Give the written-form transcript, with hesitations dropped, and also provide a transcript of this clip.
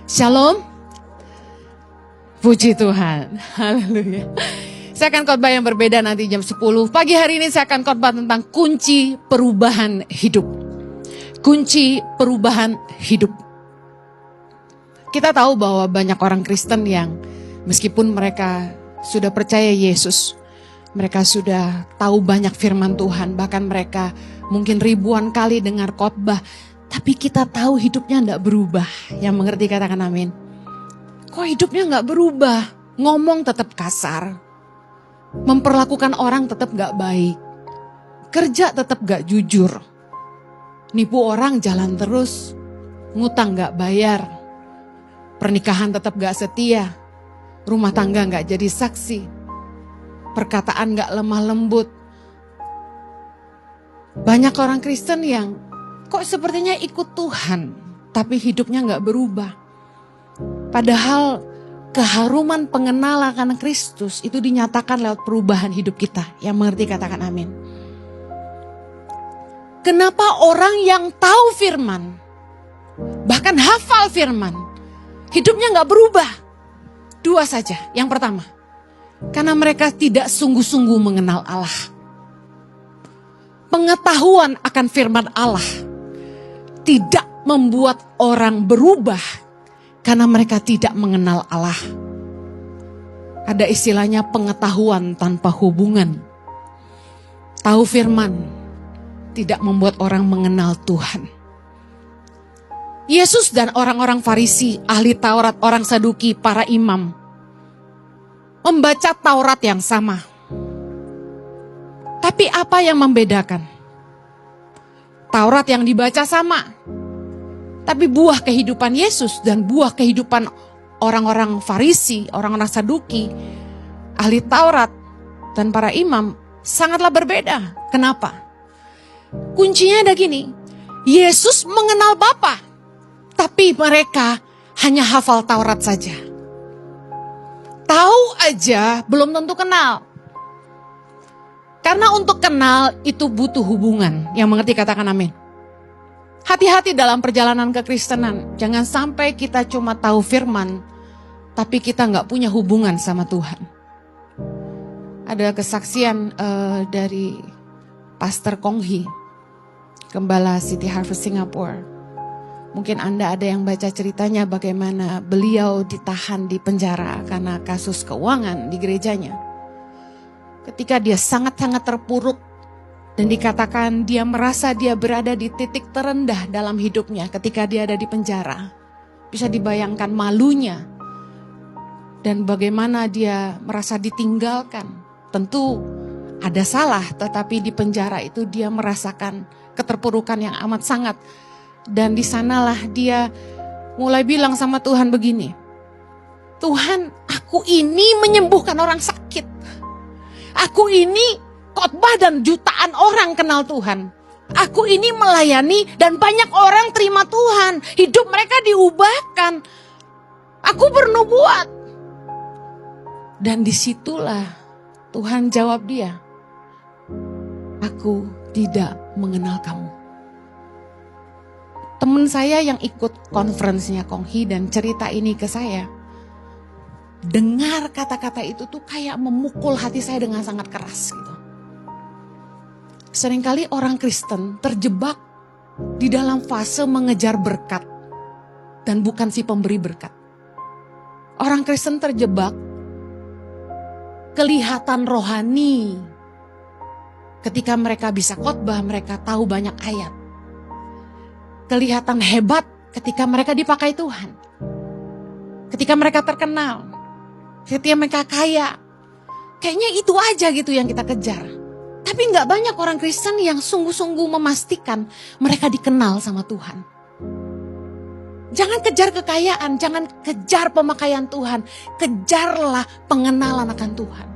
Shalom. Puji Tuhan. Haleluya. Saya akan khotbah yang berbeda nanti jam 10. Pagi hari ini saya akan khotbah tentang kunci perubahan hidup. Kunci perubahan hidup. Kita tahu bahwa banyak orang Kristen yang meskipun mereka sudah percaya Yesus, mereka sudah tahu banyak firman Tuhan, bahkan mereka mungkin ribuan kali dengar khotbah, tapi kita tahu hidupnya enggak berubah. Yang mengerti katakan amin. Kok hidupnya enggak berubah? Ngomong tetap kasar, memperlakukan orang tetap enggak baik, kerja tetap enggak jujur, nipu orang jalan terus, ngutang enggak bayar, pernikahan tetap enggak setia, rumah tangga enggak jadi saksi, perkataan enggak lemah lembut. Banyak orang Kristen yang kok sepertinya ikut Tuhan, tapi hidupnya enggak berubah. Padahal keharuman pengenalan akan Kristus itu dinyatakan lewat perubahan hidup kita. Yang mengerti katakan amin. Kenapa orang yang tahu firman, bahkan hafal firman, hidupnya enggak berubah? Dua saja. Yang pertama, karena mereka tidak sungguh-sungguh mengenal Allah. Pengetahuan akan firman Allah tidak membuat orang berubah karena mereka tidak mengenal Allah. Ada istilahnya pengetahuan tanpa hubungan. Tahu firman tidak membuat orang mengenal Tuhan. Yesus dan orang-orang Farisi, ahli Taurat, orang Saduki, para imam membaca Taurat yang sama. Tapi apa yang membedakan? Taurat yang dibaca sama, tapi buah kehidupan Yesus dan buah kehidupan orang-orang Farisi, orang-orang Saduki, ahli Taurat, dan para imam sangatlah berbeda. Kenapa? Kuncinya ada gini, Yesus mengenal Bapa, tapi mereka hanya hafal Taurat saja. Tahu aja belum tentu kenal. Karena untuk kenal itu butuh hubungan. Yang mengerti katakan amin. Hati-hati dalam perjalanan kekristenan. Jangan sampai kita cuma tahu firman, tapi kita nggak punya hubungan sama Tuhan. Ada kesaksian dari Pastor Kong Hee, Gembala City Harvest Singapore. Mungkin Anda ada yang baca ceritanya bagaimana beliau ditahan di penjara karena kasus keuangan di gerejanya. Ketika dia sangat-sangat terpuruk dan dikatakan dia merasa dia berada di titik terendah dalam hidupnya ketika dia ada di penjara. Bisa dibayangkan malunya dan bagaimana dia merasa ditinggalkan. Tentu ada salah, tetapi di penjara itu dia merasakan keterpurukan yang amat sangat. Dan di sanalah dia mulai bilang sama Tuhan begini, Tuhan, aku ini menyembuhkan orang sakit. Aku ini khotbah dan jutaan orang kenal Tuhan. Aku ini melayani dan banyak orang terima Tuhan. Hidup mereka diubahkan. Aku bernubuat. Dan disitulah Tuhan jawab dia, aku tidak mengenal kamu. Teman saya yang ikut konferensinya Kong Hee dan cerita ini ke saya, dengar kata-kata itu tuh kayak memukul hati saya dengan sangat keras gitu. Seringkali orang Kristen terjebak di dalam fase mengejar berkat dan bukan si pemberi berkat. Orang Kristen terjebak kelihatan rohani ketika mereka bisa khotbah, mereka tahu banyak ayat. Kelihatan hebat ketika mereka dipakai Tuhan. Ketika mereka terkenal. Ketika mereka kaya. Kayaknya itu aja gitu yang kita kejar. Tapi gak banyak orang Kristen yang sungguh-sungguh memastikan mereka dikenal sama Tuhan. Jangan kejar kekayaan, jangan kejar pemakaian Tuhan. Kejarlah pengenalan akan Tuhan.